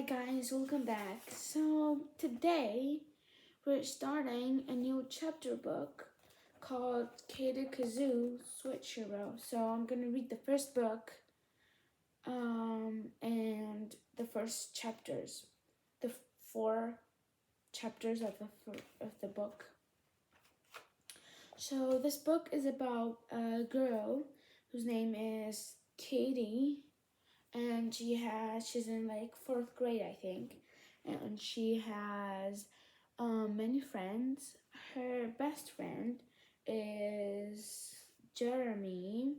guys, welcome back. So today we're starting a new chapter book called Katie Kazoo Switcheroo. So I'm gonna read the first book and the first chapters, the 4 chapters of the book. So this book is about a girl whose name is Katie. And she's in like 4th grade, I think, and she has many friends. Her best friend is Jeremy,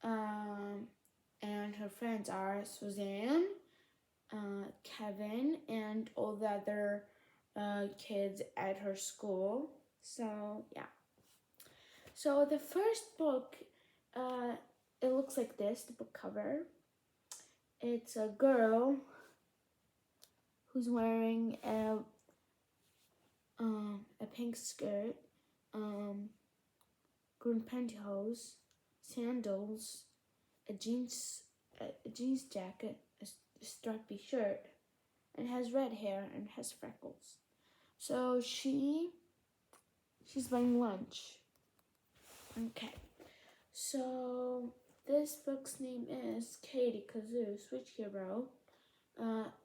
and her friends are Suzanne, Kevin, and all the other kids at her school. So yeah. So the first book, it looks like this, the book cover. It's a girl who's wearing a pink skirt, green pantyhose, sandals, a jeans jacket, a stripy shirt, and has red hair and has freckles. So she's buying lunch. Okay, so this book's name is Katie Kazoo Switcheroo,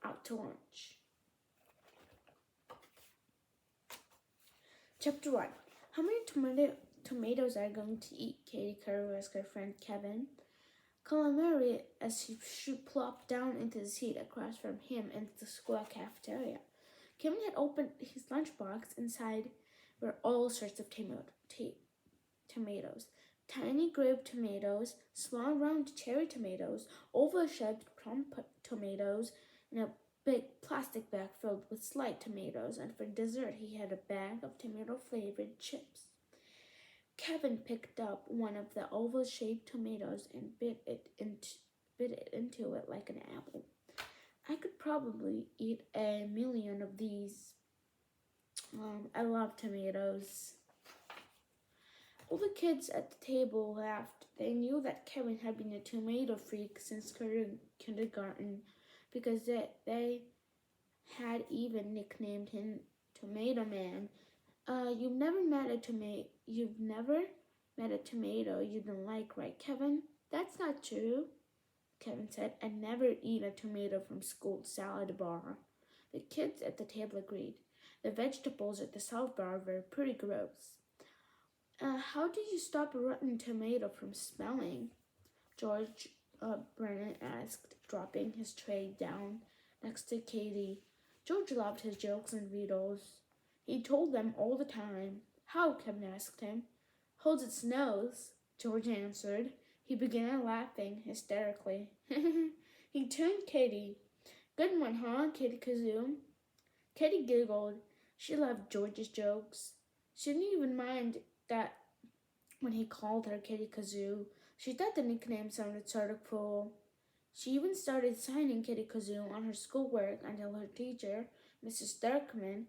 Out to Lunch. Chapter 1. How many tomatoes are you going to eat? Katie Kazoo asked her friend Kevin. Calamari as she plopped down into the seat across from him in the school cafeteria. Kevin had opened his lunchbox. Inside were all sorts of tomatoes. Tiny grape tomatoes, small round cherry tomatoes, oval-shaped plum tomatoes, and a big plastic bag filled with sliced tomatoes, and for dessert he had a bag of tomato-flavored chips. Kevin picked up one of the oval-shaped tomatoes and bit it into it like an apple. I could probably eat 1,000,000 of these. I love tomatoes. All the kids at the table laughed. They knew that Kevin had been a tomato freak since kindergarten because they had even nicknamed him Tomato Man. You've never met a tomato you didn't like, right, Kevin? That's not true, Kevin said. I never eat a tomato from school salad bar. The kids at the table agreed. The vegetables at the salad bar were pretty gross. How did you stop a rotten tomato from smelling? George Brennan asked, dropping his tray down next to Katie. George loved his jokes and riddles. He told them all the time. How? Kevin asked him. Holds its nose, George answered. He began laughing hysterically. He turned Katie. Good one, huh, Katie Kazoo? Katie giggled. She loved George's jokes. She didn't even mind that when he called her Katie Kazoo. She thought the nickname sounded sort of cool. She even started signing Katie Kazoo on her schoolwork until her teacher, Mrs. Darkman,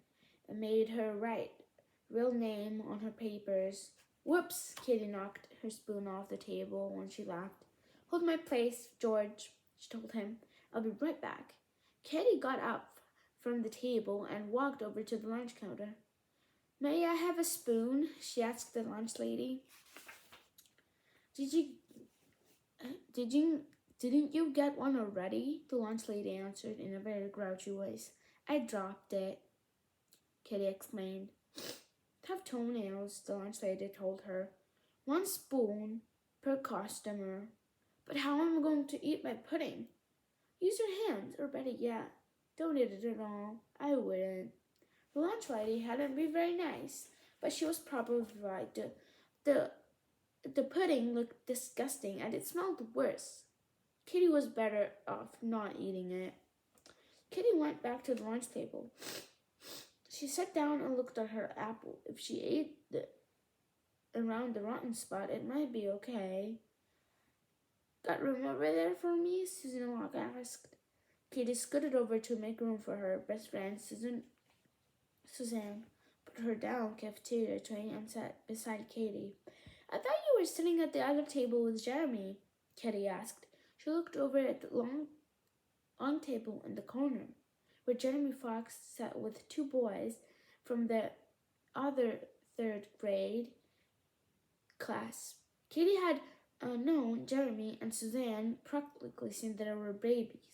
made her write real name on her papers. Whoops! Katie knocked her spoon off the table when she laughed. Hold my place, George, she told him. I'll be right back. Katie got up from the table and walked over to the lunch counter. May I have a spoon? She asked the lunch lady. Didn't you get one already? The lunch lady answered in a very grouchy voice. I dropped it, Kitty explained. Tough toenails, the lunch lady told her. 1 spoon per customer. But how am I going to eat my pudding? Use your hands, or better yet, don't eat it at all. I wouldn't. The lunch lady hadn't been very nice, but she was probably right. The pudding looked disgusting, and it smelled worse. Kitty was better off not eating it. Kitty went back to the lunch table. She sat down and looked at her apple. If she ate around the rotten spot, it might be okay. Got room over there for me? Susan Locke asked. Kitty scooted over to make room for her best friend, Suzanne put her down cafeteria tray and sat beside Katie. I thought you were sitting at the other table with Jeremy, Katie asked. She looked over at the long long table in the corner, where Jeremy Fox sat with two boys from the other third grade class. Katie had known Jeremy and Suzanne practically since they were babies.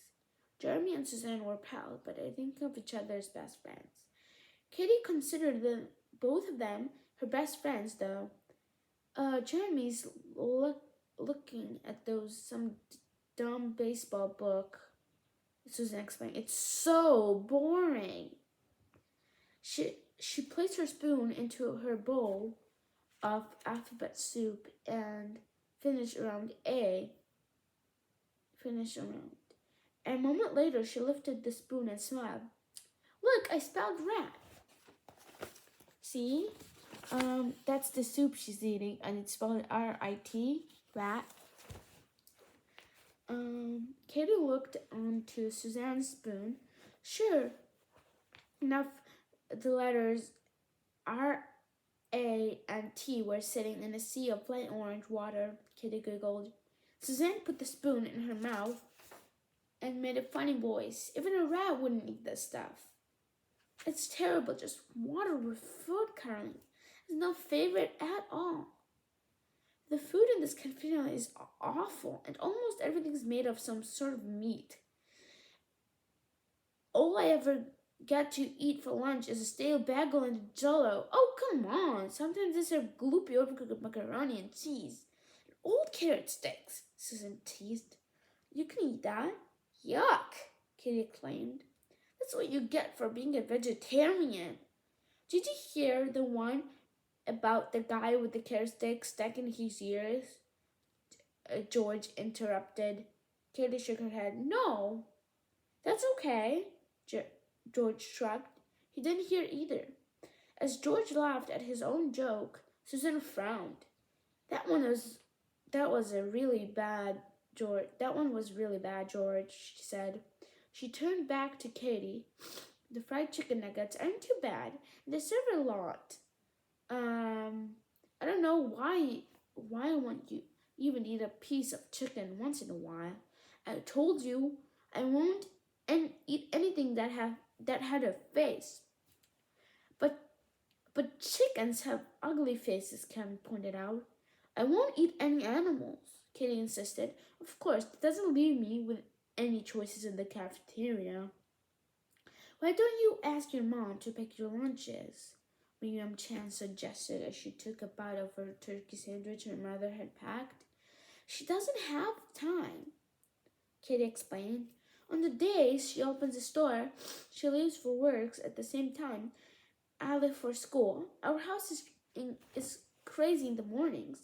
Jeremy and Suzanne were pals, but I think of each other as best friends. Katie considered both of them her best friends, though. Jeremy's looking at some dumb baseball book. Susan explained. It's so boring. She placed her spoon into her bowl of alphabet soup and finished around A. A moment later, she lifted the spoon and smiled. Look, I spelled rat. See? That's the soup she's eating, and it's spelled R-I-T, rat. Katie looked onto Suzanne's spoon. Sure enough, the letters R, A, and T were sitting in a sea of light orange water. Katie giggled. Suzanne put the spoon in her mouth and made a funny voice. Even a rat wouldn't eat this stuff. It's terrible, just water with food coloring. It's no favorite at all. The food in this cafeteria is awful, and almost everything's made of some sort of meat. All I ever get to eat for lunch is a stale bagel and jello. Oh, come on. Sometimes they serve gloopy overcooked macaroni and cheese. Old carrot sticks, Susan teased. You can eat that? Yuck, Katie exclaimed. That's what you get for being a vegetarian. Did you hear the one about the guy with the carrot stick stuck in his ears? George interrupted. Katie shook her head. No, that's okay, George shrugged. He didn't hear either. As George laughed at his own joke, Susan frowned. That one was really bad, George, she said. She turned back to Katie. The fried chicken nuggets aren't too bad. They serve a lot. I don't know why won't you even eat a piece of chicken once in a while? I told you I won't eat anything that had a face. But chickens have ugly faces, Kevin pointed out. I won't eat any animals, Katie insisted. Of course, that doesn't leave me with any choices in the cafeteria. Why don't you ask your mom to pick your lunches? Miriam Chan suggested as she took a bite of her turkey sandwich her mother had packed. She doesn't have time, Katie explained. On the days she opens the store, she leaves for work at the same time I leave for school. Our house is crazy in the mornings.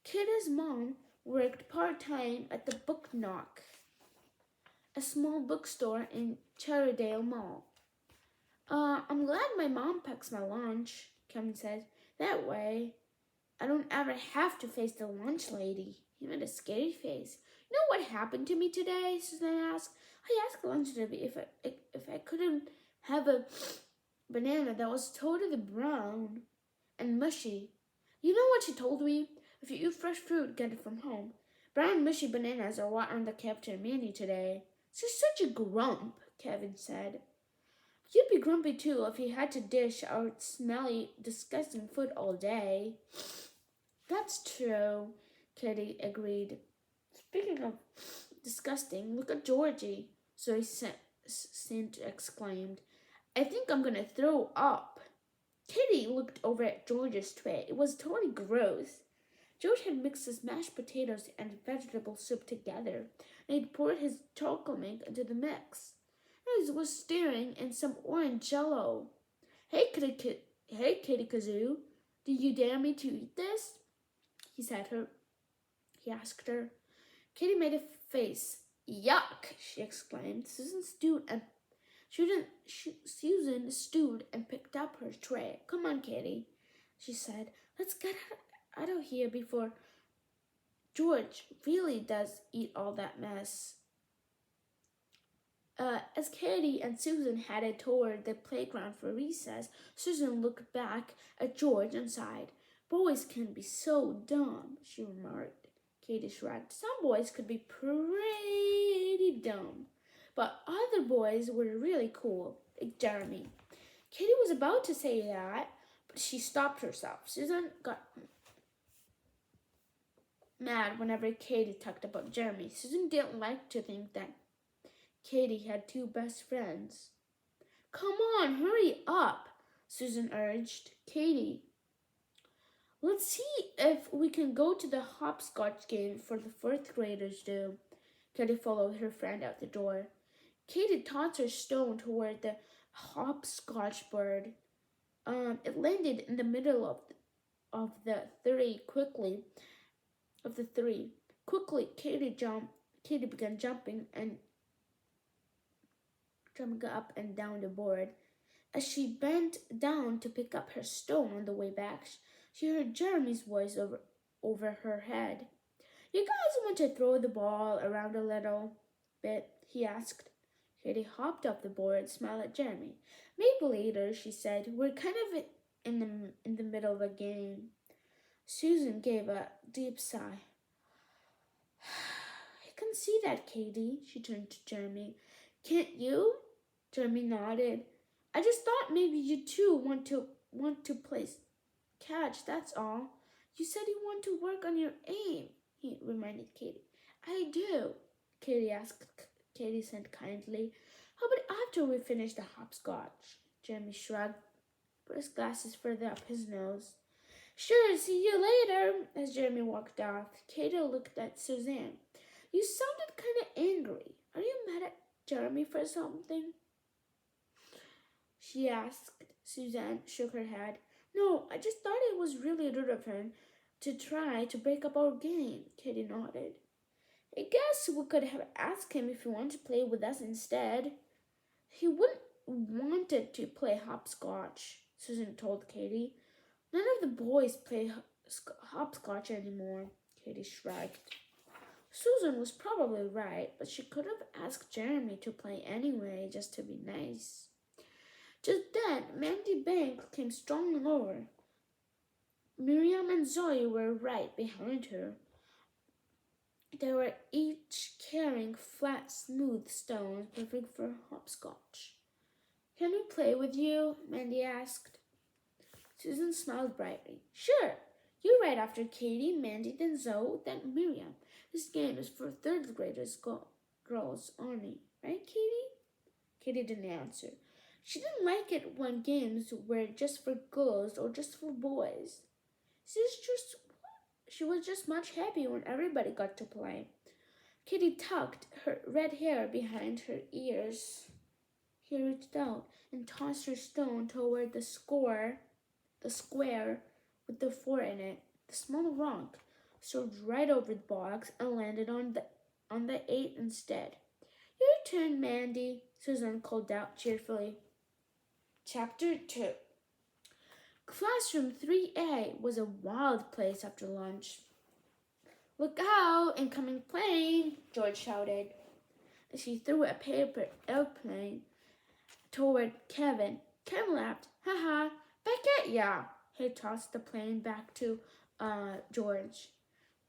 Katie's mom worked part-time at the Book Nook, a small bookstore in Cherrydale Mall. I'm glad my mom packs my lunch, Kevin said. That way, I don't ever have to face the lunch lady. He made a scary face. You know what happened to me today? Susan asked. I asked lunch lady if I couldn't have a banana that was totally brown and mushy. You know what she told me? If you eat fresh fruit, get it from home. Brown mushy bananas are what on the cafeteria menu today. She's such a grump, Kevin said. You'd be grumpy too if you had to dish out smelly, disgusting food all day. That's true, Katie agreed. Speaking of disgusting, look at Georgie, Zoe Saint exclaimed. I think I'm going to throw up. Katie looked over at George's tray. It was totally gross. George had mixed his mashed potatoes and vegetable soup together, and he'd poured his chocolate milk into the mix. He was stirring in some orange jello. Hey, Katie Kazoo, do you dare me to eat this? He asked her. Katie made a face. Yuck, she exclaimed. Susan stewed and picked up her tray. Come on, Katie, she said. Let's get out of here before George really does eat all that mess. As Katie and Susan headed toward the playground for recess, Susan looked back at George and sighed. Boys can be so dumb, she remarked. Katie shrugged. Some boys could be pretty dumb, but other boys were really cool, like Jeremy. Katie was about to say that, but she stopped herself. Susan got mad whenever Katie talked about Jeremy. Susan didn't like to think that Katie had two best friends. Come on, hurry up, Susan urged. Katie, let's see if we can go to the hopscotch game for the fourth graders do. Katie followed her friend out the door. Katie tossed her stone toward the hopscotch board. It landed in the middle of the three quickly. Of the three, quickly, Katie began jumping up and down the board. As she bent down to pick up her stone on the way back, she heard Jeremy's voice over her head. You guys want to throw the ball around a little bit? He asked. Katie hopped off the board and smiled at Jeremy. Maybe later, she said. We're kind of in the middle of a game. Susan gave a deep sigh. I can see that, Katie. She turned to Jeremy. Can't you? Jeremy nodded. I just thought maybe you two want to play catch, that's all. You said you want to work on your aim, he reminded Katie. I do, Katie said kindly. How about after we finish the hopscotch? Jeremy shrugged, put his glasses further up his nose. Sure, see you later. As Jeremy walked off, Katie looked at Suzanne. You sounded kind of angry. Are you mad at Jeremy for something? She asked. Suzanne shook her head. No, I just thought it was really rude of him to try to break up our game. Katie nodded. I guess we could have asked him if he wanted to play with us instead. He wouldn't wanted to play hopscotch, Susan told Katie. None of the boys play hopscotch anymore, Katie shrugged. Susan was probably right, but she could have asked Jeremy to play anyway, just to be nice. Just then, Mandy Banks came strolling over. Miriam and Zoe were right behind her. They were each carrying flat, smooth stones perfect for hopscotch. Can we play with you? Mandy asked. Susan smiled brightly. Sure. You right after Katie, Mandy, then Zoe, then Miriam. This game is for third graders girls only. Right, Katie? Katie didn't answer. She didn't like it when games were just for girls or just for boys. She was just much happier when everybody got to play. Katie tucked her red hair behind her ears. He reached out and tossed her stone toward the square with the 4 in it. The small rock soared right over the box and landed on the 8 instead. Your turn, Mandy, Susan called out cheerfully. Chapter 2. Classroom 3A was a wild place after lunch. Look out, incoming plane, George shouted as he threw a paper airplane toward Kevin. Kevin laughed. Ha ha, back at ya. He tossed the plane back to George.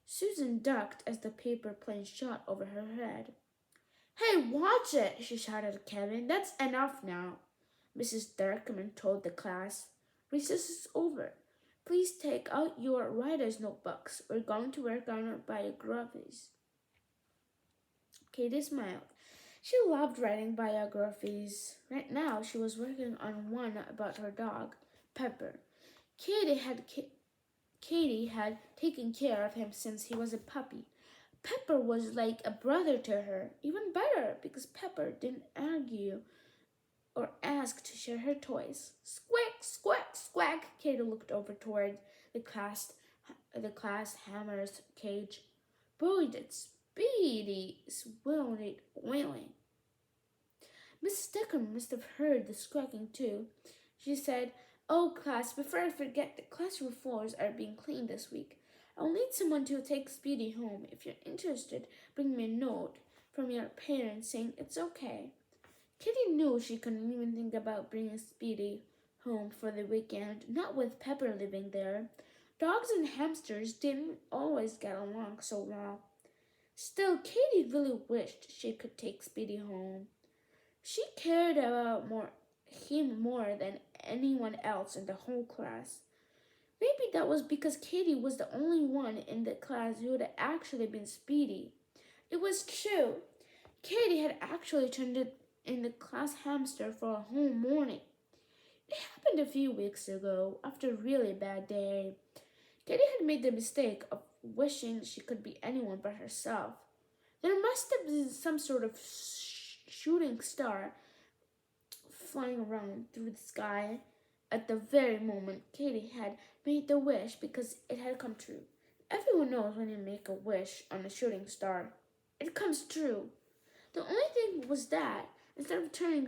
Susan ducked as the paper plane shot over her head. Hey, watch it, she shouted at Kevin. That's enough now. Mrs. Darkman told the class. Recess is over. Please take out your writer's notebooks. We're going to work on our biographies. Katie smiled. She loved writing biographies. Right now, she was working on one about her dog, Pepper. Katie had taken care of him since he was a puppy. Pepper was like a brother to her, even better because Pepper didn't argue or ask to share her toys. Squeak, squawk, squawk. Katie looked over toward the class hammer's cage. Boy, did Speedy wailing. Mrs. Decker must have heard the squawking too. She said, Oh, class, before I forget, the classroom floors are being cleaned this week. I'll need someone to take Speedy home. If you're interested, bring me a note from your parents saying it's okay. Kitty knew she couldn't even think about bringing Speedy home for the weekend, not with Pepper living there. Dogs and hamsters didn't always get along so well. Still, Katie really wished she could take Speedy home. She cared about him more than anyone else in the whole class. Maybe that was because Katie was the only one in the class who had actually been Speedy. It was true. Katie had actually turned it in the class hamster for a whole morning. It happened a few weeks ago, after a really bad day. Katie had made the mistake of wishing she could be anyone but herself. There must have been some sort of shooting star flying around through the sky at the very moment Katie had made the wish because it had come true. Everyone knows when you make a wish on a shooting star, it comes true. The only thing was that instead of turning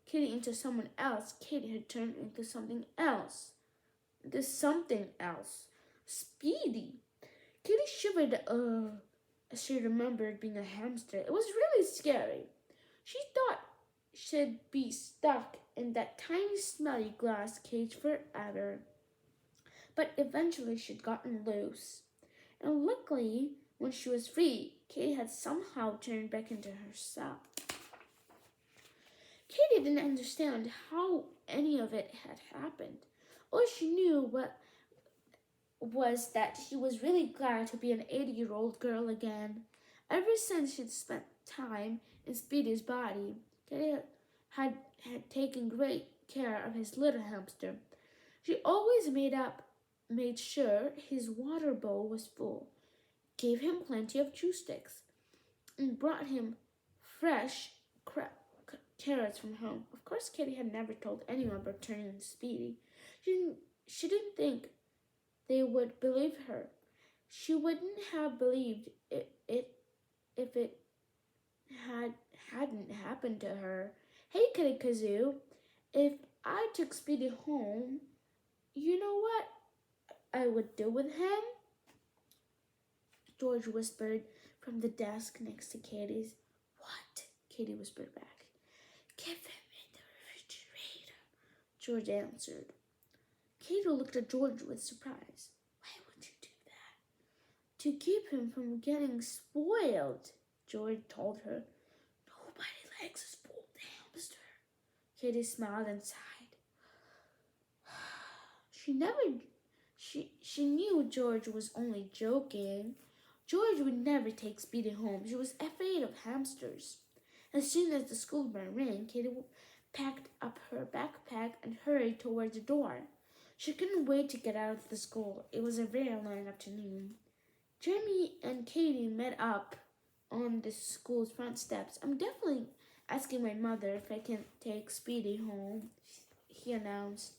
Katie into someone else, Katie had turned into something else. This something else. Speedy. Katie shivered as she remembered being a hamster. It was really scary. She thought she'd be stuck in that tiny smelly glass cage forever. But eventually she'd gotten loose. And luckily, when she was free, Katie had somehow turned back into herself. Katie didn't understand how any of it had happened. All she knew was that she was really glad to be an 80-year-old girl again. Ever since she'd spent time in Speedy's body, Katie had taken great care of his little hamster. She always made sure his water bowl was full, gave him plenty of chew sticks, and brought him fresh carrots from home. Of course, Katie had never told anyone about turning into Speedy. She didn't think they would believe her. She wouldn't have believed it if it hadn't happened to her. Hey, Katie Kazoo, if I took Speedy home, you know what I would do with him? George whispered from the desk next to Katie's. What? Katie whispered back. Give him in the refrigerator, George answered. Katie looked at George with surprise. Why would you do that? To keep him from getting spoiled, George told her. Nobody likes a spoiled hamster. Katie smiled and sighed. She knew George was only joking. George would never take Speedy home. She was afraid of hamsters. As soon as the school bell rang, Katie packed up her backpack and hurried toward the door. She couldn't wait to get out of the school. It was a very long afternoon. Jeremy and Katie met up on the school's front steps. I'm definitely asking my mother if I can take Speedy home, he announced.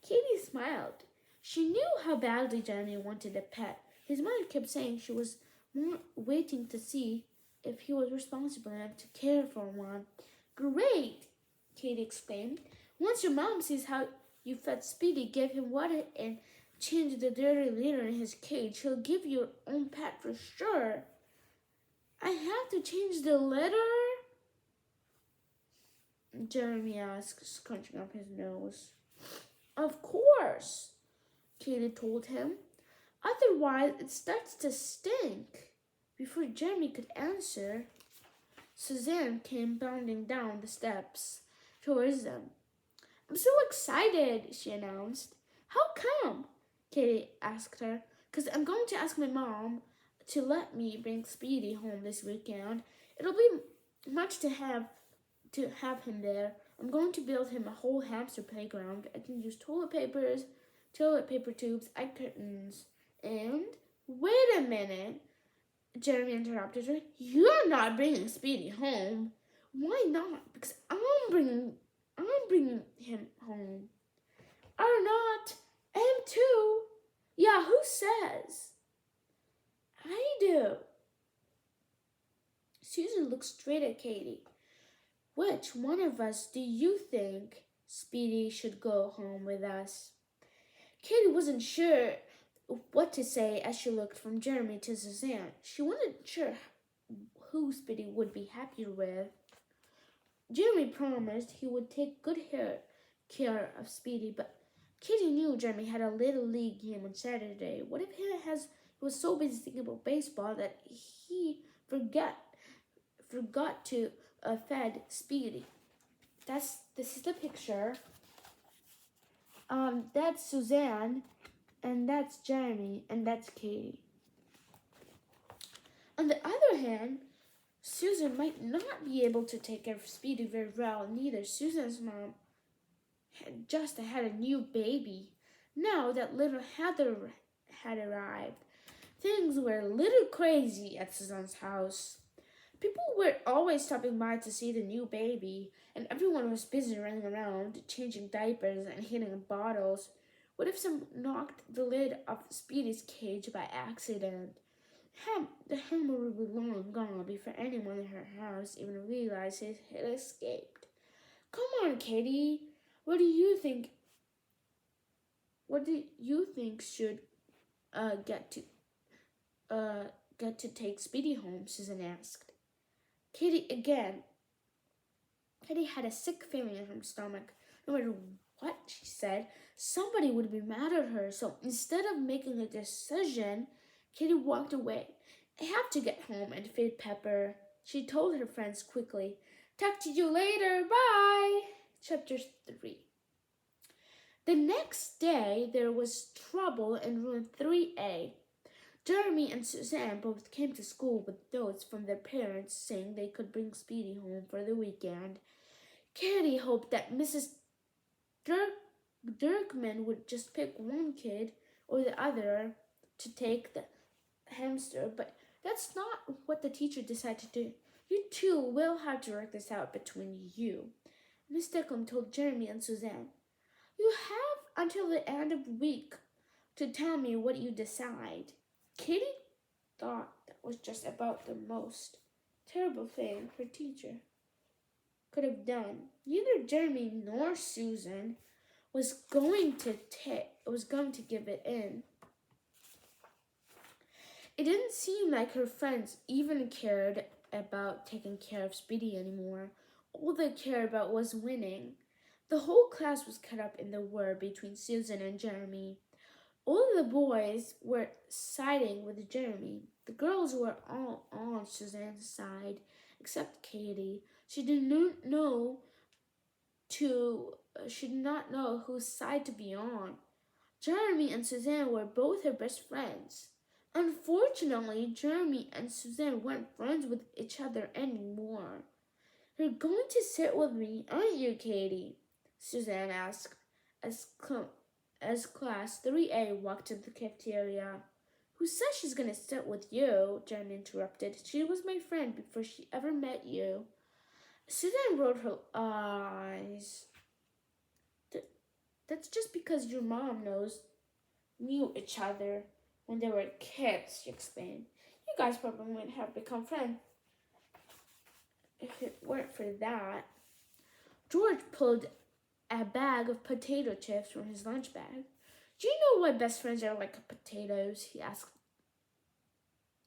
Katie smiled. She knew how badly Jeremy wanted a pet. His mother kept saying she was more waiting to see if he was responsible enough to care for one. Great, Katie exclaimed. Once your mom sees how you fed Speedy, give him water, and change the dirty litter in his cage, he'll give you your own pet for sure. I have to change the litter? Jeremy asked, scrunching up his nose. Of course, Katie told him. Otherwise, it starts to stink. Before Jeremy could answer, Suzanne came bounding down the steps towards them. I'm so excited, she announced. How come? Katie asked her. 'Cause I'm going to ask my mom to let me bring Speedy home this weekend. It'll be much to have him there. I'm going to build him a whole hamster playground. I can use toilet paper tubes, and curtains. And wait a minute, Jeremy interrupted her. You're not bringing Speedy home. Why not? Because I'm bringing him home. Or not. I am too. Yeah, who says? I do. Susan looked straight at Katie. Which one of us do you think Speedy should go home with us? Katie wasn't sure what to say as she looked from Jeremy to Suzanne. She wasn't sure who Speedy would be happier with. Jeremy promised he would take good care of Speedy, but Katie knew Jeremy had a little league game on Saturday. What if he was so busy thinking about baseball that he forgot to fed Speedy? this is the picture. That's Suzanne, and that's Jeremy, and that's Katie. On the other hand, Susan might not be able to take care of Speedy very well, neither. Susan's mom had just had a new baby. Now that little Heather had arrived, things were a little crazy at Susan's house. People were always stopping by to see the new baby, and everyone was busy running around, changing diapers and hitting bottles. What if someone knocked the lid off Speedy's cage by accident? The hammer would be long gone before anyone in her house even realized it had escaped. Come on, Katie. What do you think? What do you think should get to take Speedy home? Susan asked. Katie had a sick feeling in her stomach. No matter what she said, somebody would be mad at her. So instead of making a decision, Katie walked away. I have to get home and feed Pepper, she told her friends quickly. Talk to you later. Bye. Chapter 3. The next day, there was trouble in room 3A. Jeremy and Suzanne both came to school with notes from their parents saying they could bring Speedy home for the weekend. Katie hoped that Mrs. Dirkman would just pick one kid or the other to take the hamster, but that's not what the teacher decided to do. You two will have to work this out between you. Miss Dirkman told Jeremy and Suzanne. You have until the end of the week to tell me what you decide. Katie thought that was just about the most terrible thing her teacher could have done. Neither Jeremy nor Susan was going to give it in. It didn't seem like her friends even cared about taking care of Speedy anymore. All they cared about was winning. The whole class was cut up in the war between Susan and Jeremy. All the boys were siding with Jeremy. The girls were all on Suzanne's side, except Katie. She did not know whose side to be on. Jeremy and Suzanne were both her best friends. Unfortunately, Jeremy and Suzanne weren't friends with each other anymore. You're going to sit with me, aren't you, Katie? Suzanne asked as class 3A walked to the cafeteria. Who says she's going to sit with you? Jeremy interrupted. She was my friend before she ever met you. Suzanne rolled her eyes. That's just because your mom knew each other when they were kids, she explained. You guys probably wouldn't have become friends if it weren't for that. George pulled a bag of potato chips from his lunch bag. Do you know why best friends are like potatoes? He asked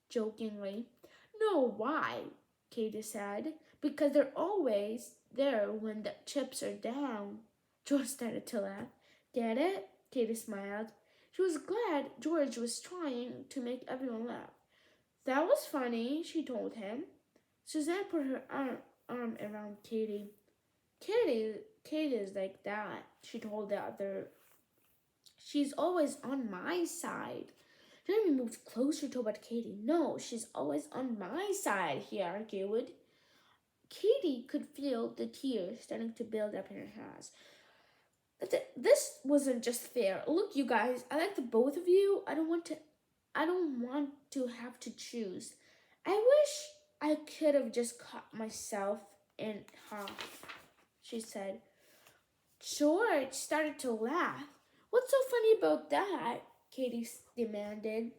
jokingly. No, why? Katie said. Because they're always there when the chips are down. George started to laugh. Get it? Katie smiled. She was glad George was trying to make everyone laugh. That was funny, she told him. Suzanne put her arm around Katie. Katie is like that, she told the other. She's always on my side. Jeremy moved closer toward Katie. No, she's always on my side, he argued. Katie could feel the tears starting to build up in her eyes. This wasn't just fair. Look, you guys, I like the both of you. I don't want to have to choose. I wish I could have just cut myself in half, she said. George started to laugh. What's so funny about that? Katie demanded.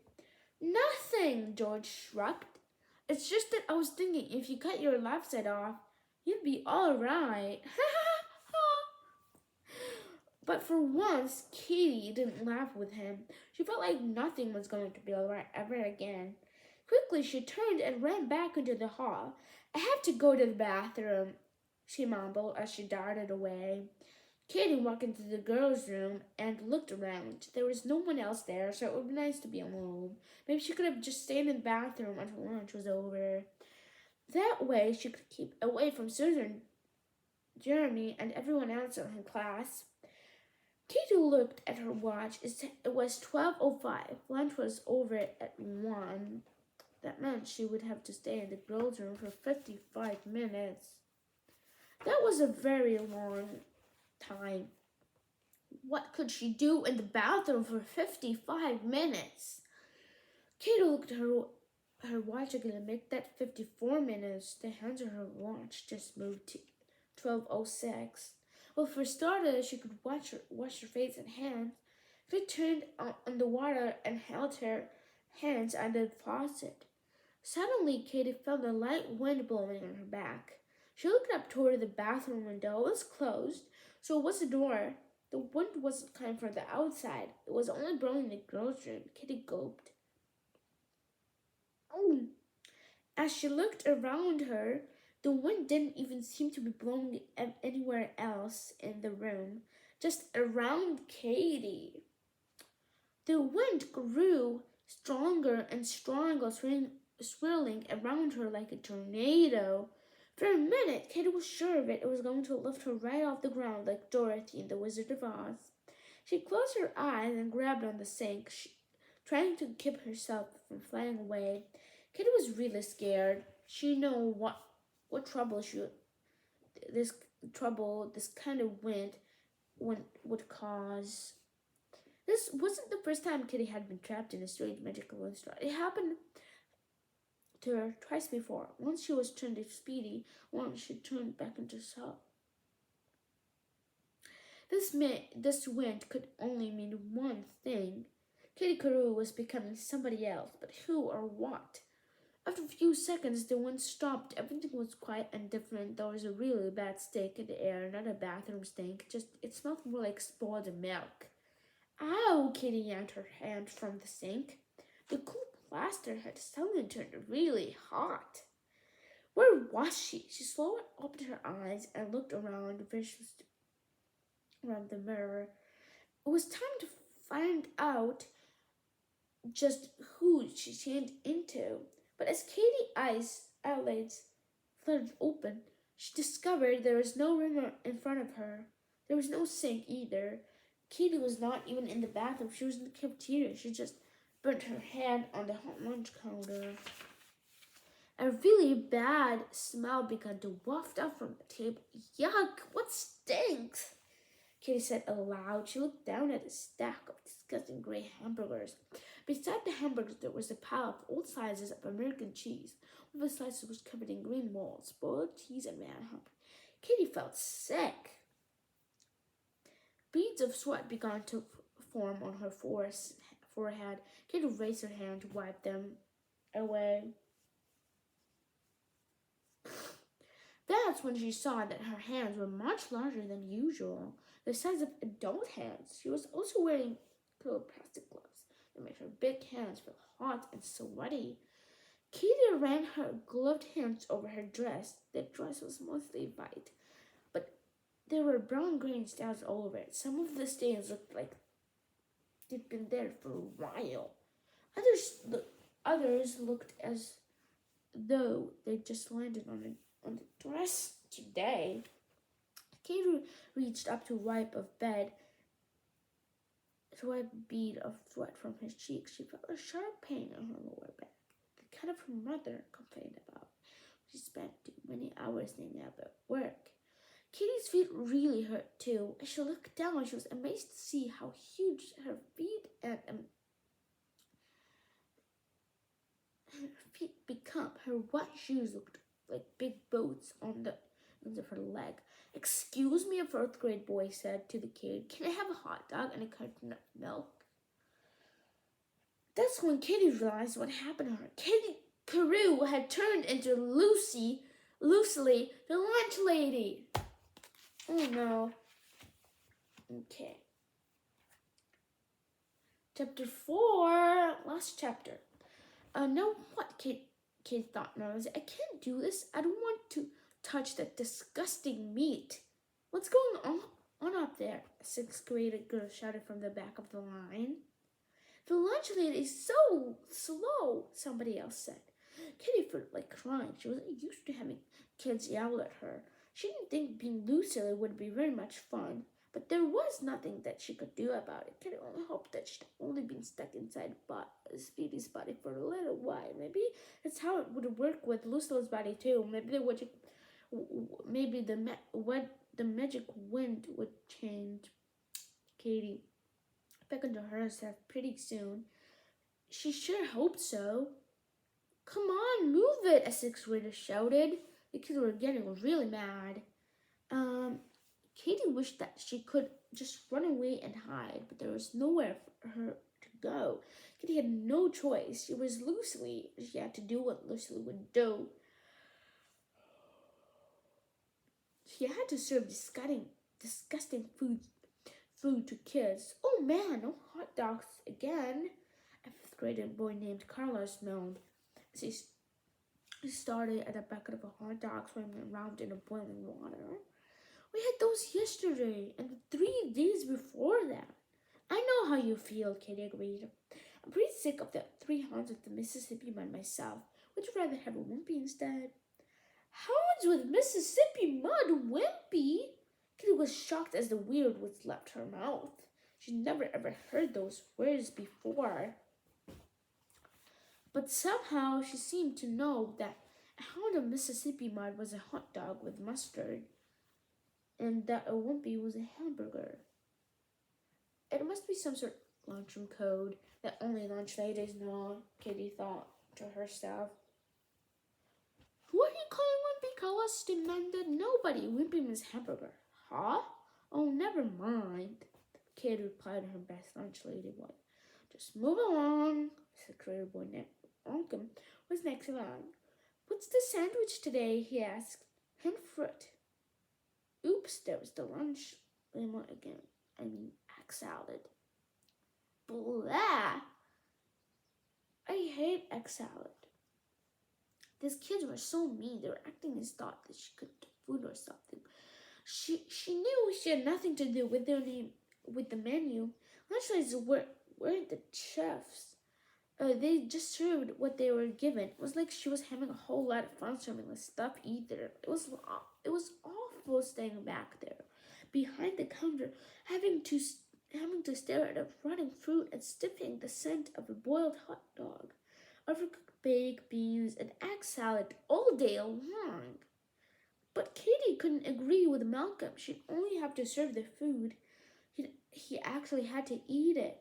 Nothing, George shrugged. It's just that I was thinking if you cut your left side off, you'd be all right. But for once, Katie didn't laugh with him. She felt like nothing was going to be all right ever again. Quickly, she turned and ran back into the hall. I have to go to the bathroom, she mumbled as she darted away. Katie walked into the girls' room and looked around. There was no one else there, so it would be nice to be alone. Maybe she could have just stayed in the bathroom until lunch was over. That way, she could keep away from Susan Jeremy, and everyone else in her class. Katie looked at her watch. It was 12:05. Lunch was over at 1. That meant she would have to stay in the girls' room for 55 minutes. That was a very long time. What could she do in the bathroom for 55 minutes? Katie looked at her watch again and made that 54 minutes. The hands on her watch just moved to 12:06. Well, for starters, she could wash her face and hands. She turned on the water and held her hands under the faucet. Suddenly, Katie felt a light wind blowing on her back. She looked up toward the bathroom window. It was closed, so it was the door. The wind wasn't coming from the outside. It was only blowing in the girls' room. Katie gulped. As she looked around her, the wind didn't even seem to be blowing anywhere else in the room, just around Katie. The wind grew stronger and stronger, swirling around her like a tornado. For a minute, Katie was sure of it. It was going to lift her right off the ground like Dorothy in The Wizard of Oz. She closed her eyes and grabbed on the sink, trying to keep herself from flying away. Katie was really scared. She knew what this kind of wind would cause. This wasn't the first time Kitty had been trapped in a strange magical windstorm. It happened to her twice before. Once she was turned into Speedy, once she turned back into Saul. This wind could only mean one thing. Katie Kazoo was becoming somebody else, but who or what? After a few seconds, the wind stopped. Everything was quiet and different. There was a really bad stink in the air, not a bathroom stink. It smelled more like spoiled milk. Ow! Katie yanked her hand from the sink. The cool plaster had suddenly turned really hot. Where was she? She slowly opened her eyes and looked around the mirror. It was time to find out just who she changed into. But as Katie's eyelids fluttered open, she discovered there was no room in front of her. There was no sink either. Katie was not even in the bathroom. She was in the cafeteria. She just burnt her hand on the hot lunch counter. A really bad smell began to waft up from the table. Yuck! What stinks? Katie said aloud. She looked down at a stack of disgusting gray hamburgers. Beside the hamburgers, there was a pile of old slices of American cheese. One of the slices was covered in green mold, spoiled cheese, and man hump. Katie felt sick. Beads of sweat began to form on her forehead. Katie raised her hand to wipe them away. That's when she saw that her hands were much larger than usual, the size of adult hands. She was also wearing little plastic gloves that made her big hands feel hot and sweaty. Katie ran her gloved hands over her dress. The dress was mostly white, but there were brown-green stains all over it. Some of the stains looked like they'd been there for a while. Others looked as though they just landed on the dress today. Katie reached up to wipe a bead of sweat from his cheek. She felt a sharp pain on her lower back, the kind of her mother complained about. She spent too many hours staying up at work. Katie's feet really hurt too. As she looked down, she was amazed to see how huge her feet and her feet become. Her wet shoes looked like big boats on the ends of her leg. "Excuse me," a fourth grade boy said to the kid. "Can I have a hot dog and a carton of milk?" That's when Katie realized what happened to her. Katie Kazoo had turned into Lucy, the lunch lady. Oh no. Okay. Chapter 4, last chapter. Know what, Kate thought nervously. I can't do this. I don't want to touch that disgusting meat. What's going on up there? A sixth grade girl shouted from the back of the line. The lunch lady is so slow, somebody else said. Katie felt like crying. She wasn't used to having kids yell at her. She didn't think being Lucille would be very much fun, but there was nothing that she could do about it. Kitty only hoped that she'd only been stuck inside Speedy's body for a little while. Maybe that's how it would work with Lucille's body too. Maybe the magic wind would change Katie back into herself pretty soon. She sure hoped so. Come on, move it, a sixth grader shouted. The kids were getting really mad. Katie wished that she could just run away and hide, but there was nowhere for her to go. Katie had no choice. She was Lucy. She had to do what Lucy would do. She had to serve disgusting food to kids. Oh man, no hot dogs again. A fifth grader boy named Carlos moaned as he started at a bucket of hot dogs swimming around in the boiling water. We had those yesterday and 3 days before that. I know how you feel, Katie agreed. I'm pretty sick of the 3 hounds of the Mississippi Mud myself. Would you rather have a Wimpy instead? Hounds with Mississippi Mud, Wimpy? Kitty was shocked as the weird words left her mouth. She'd never ever heard those words before. But somehow she seemed to know that a hound of Mississippi Mud was a hot dog with mustard, and that a Wimpy was a hamburger. It must be some sort of lunchroom code that only lunch ladies know, Kitty thought to herself. What are you calling Wimpy? Carlos demanded. Nobody. Wimpy means hamburger. Huh? Oh, never mind, Kate replied to her best lunch lady voice. Just move along, said Critter Boy Malcolm was next along. What's the sandwich today? He asked. Hen fruit. Oops, there was the lunch limo again. Egg salad. Blah! I hate egg salad. These kids were so mean. They were acting as thought that she could get food or something. She knew she had nothing to do with the menu. Lunch ladies weren't the chefs. They just served what they were given. It was like she was having a whole lot of fun serving the stuff either. It was awful staying back there, behind the counter, having to stare at a rotting fruit and sniffing the scent of a boiled hot dog, overcooked baked beans, and egg salad all day long. But Katie couldn't agree with Malcolm. She'd only have to serve the food. He actually had to eat it.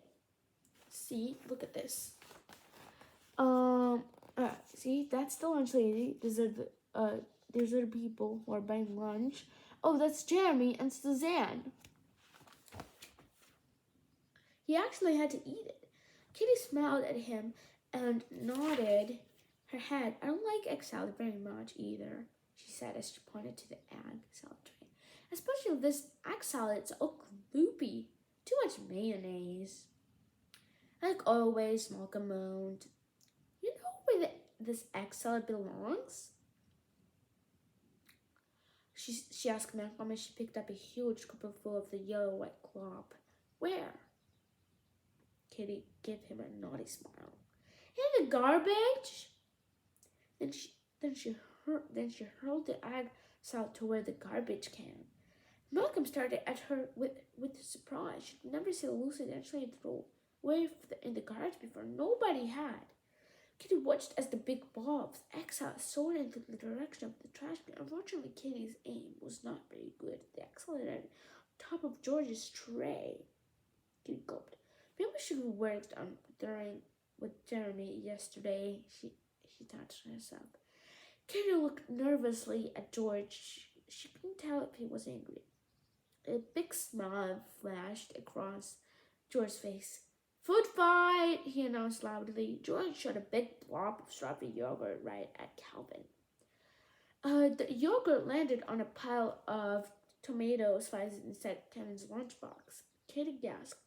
See, look at this. See, that's the lunch lady. These are the people who are buying lunch. Oh, that's Jeremy and Suzanne. He actually had to eat it. Kitty smiled at him and nodded her head. I don't like egg salad very much either, she said as she pointed to the egg salad tray. Especially this egg salad, it's all gloopy. Too much mayonnaise. Like always, Malcolm moaned. You know where this egg salad belongs? She asked Malcolm as she picked up a huge scoopful of the yellow-white glop. Where? Kitty gave him a naughty smile. In the garbage? Then she hurled the egg salad toward the garbage can. Malcolm stared at her with surprise. She'd never seen Lucy actually throw away in the garbage before. Nobody had. Kitty watched as the big ball of egg salad soared into the direction of the trash can. Unfortunately, Kitty's aim was not very good. The egg salad at the top of George's tray. Kitty gulped. Maybe she worked on with Jeremy yesterday, she thought to herself. Kitty looked nervously at George. She couldn't tell if he was angry. A big smile flashed across George's face. Food fight, he announced loudly. George shot a big blob of strawberry yogurt right at Calvin. The yogurt landed on a pile of tomato slices inside Kevin's lunchbox. Kitty gasped.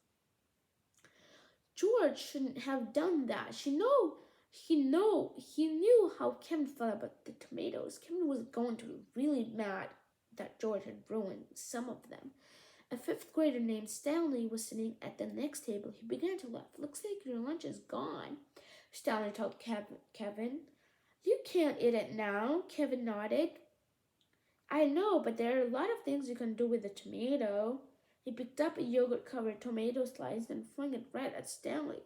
George shouldn't have done that. He knew how Kevin felt about the tomatoes. Kevin was going to be really mad that George had ruined some of them. A fifth grader named Stanley was sitting at the next table. He began to laugh. Looks like your lunch is gone, Stanley told Kevin. You can't eat it now, Kevin nodded. I know, but there are a lot of things you can do with a tomato. He picked up a yogurt covered tomato slice and flung it right at Stanley.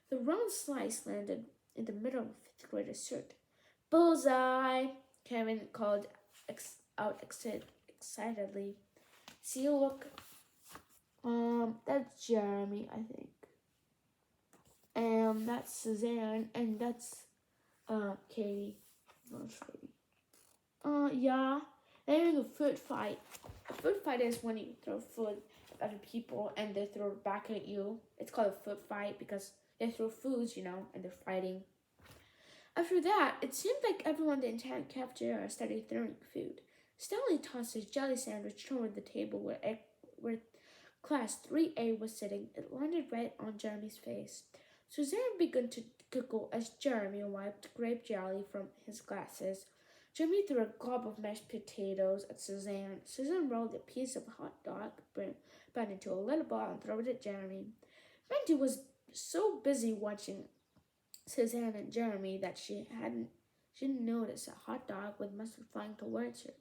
The round slice landed in the middle of fifth grader's shirt. Bullseye! Kevin called out excitedly. See, look. That's Jeremy, I think. And that's Suzanne, and that's Katie. Yeah, they're having a food fight. A food fight is when you throw food at other people and they throw it back at you. It's called a food fight because they throw foods, and they're fighting. After that, it seemed like everyone in the entire cafeteria started throwing food. Stanley tossed his jelly sandwich toward the table where class 3A was sitting. It landed right on Jeremy's face. Suzanne began to giggle as Jeremy wiped grape jelly from his glasses. Jeremy threw a glob of mashed potatoes at Suzanne. Suzanne rolled a piece of hot dog bun into a little ball and threw it at Jeremy. Mandy was so busy watching Suzanne and Jeremy that she didn't notice a hot dog with mustard flying towards her.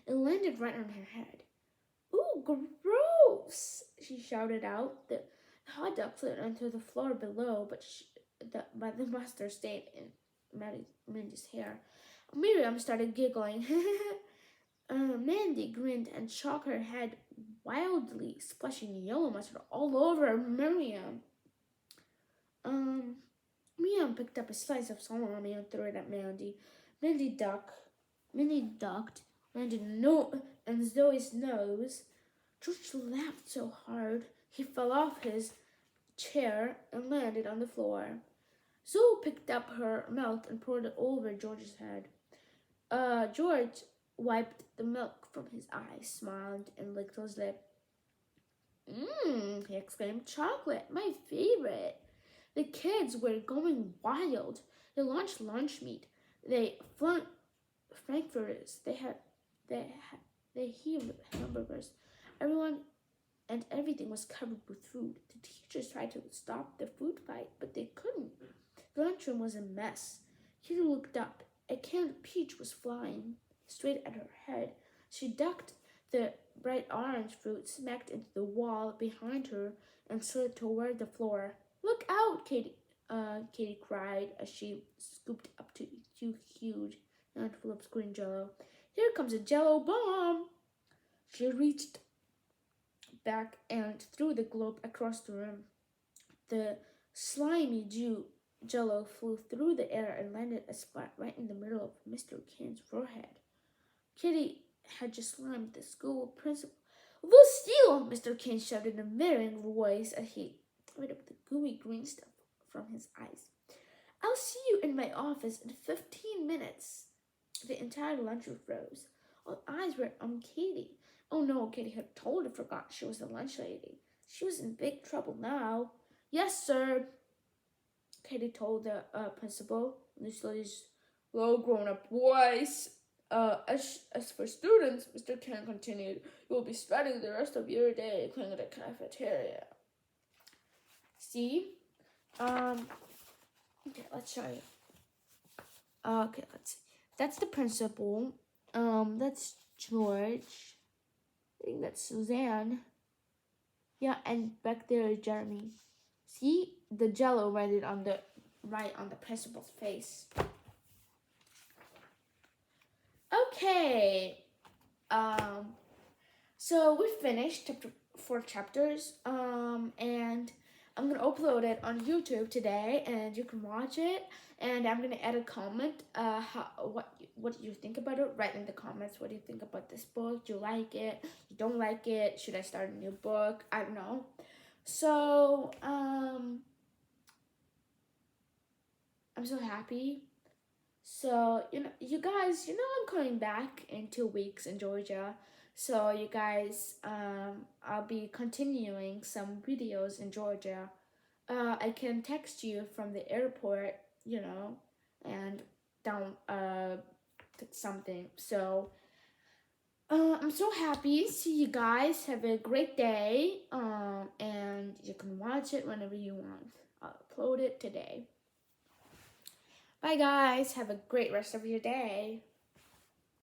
It landed right on her head. "Ooh, gross!" she shouted out. The hot dog slid onto the floor below, but the mustard stayed in Mandy's hair. Miriam started giggling. Mandy grinned and shook her head wildly, splashing yellow mustard all over Miriam. Miriam picked up a slice of salami and threw it at Mandy. Mandy ducked, landed in Zoe's nose. George laughed so hard he fell off his chair and landed on the floor. Zoe picked up her milk and poured it over George's head. George wiped the milk from his eyes, smiled, and licked his lip. He exclaimed, "Chocolate, my favorite." The kids were going wild. They launched lunch meat. They flung frankfurters. They heaved hamburgers. Everything was covered with food. The teachers tried to stop the food fight, but they couldn't. The lunchroom was a mess. Kitty looked up. A canned peach was flying straight at her head. She ducked the bright orange fruit, smacked into the wall behind her, and slid toward the floor. "Look out!" Katie cried as she scooped up two huge handfuls of green jello. "Here comes a jello bomb!" She reached back and threw the globe across the room. The slimy jello flew through the air and landed a splat right in the middle of Mr. Kane's forehead. Kitty had just slammed the school principal. "Lucille!" Mr. Kane shouted in a merrying voice as he wiped up the gooey green stuff from his eyes. "I'll see you in my office in 15 minutes. The entire lunchroom froze. All eyes were on Katie. Oh no, Katie had totally forgot she was the lunch lady. She was in big trouble now. "Yes, sir," Katie told the principal. "This lady's well grown up boys. As for students," Mr. Kane continued, "you will be spending the rest of your day cleaning the cafeteria." See? Okay, let's show you. Okay, let's see. That's the principal. That's George. I think that's Suzanne. Yeah, and back there is Jeremy. See? The jello landed right on the principal's face. Okay. So we finished 4 chapters. And I'm gonna upload it on YouTube today, and you can watch it. And I'm gonna add a comment. What you think about it? Write in the comments. What do you think about this book? Do you like it? You don't like it? Should I start a new book? I don't know. So I'm so happy. So you guys, I'm coming back in 2 weeks in Georgia. So you guys, I'll be continuing some videos in Georgia. I can text you from the airport, and down something. So I'm so happy. See you guys. Have a great day. And you can watch it whenever you want. I'll upload it today. Bye guys. Have a great rest of your day.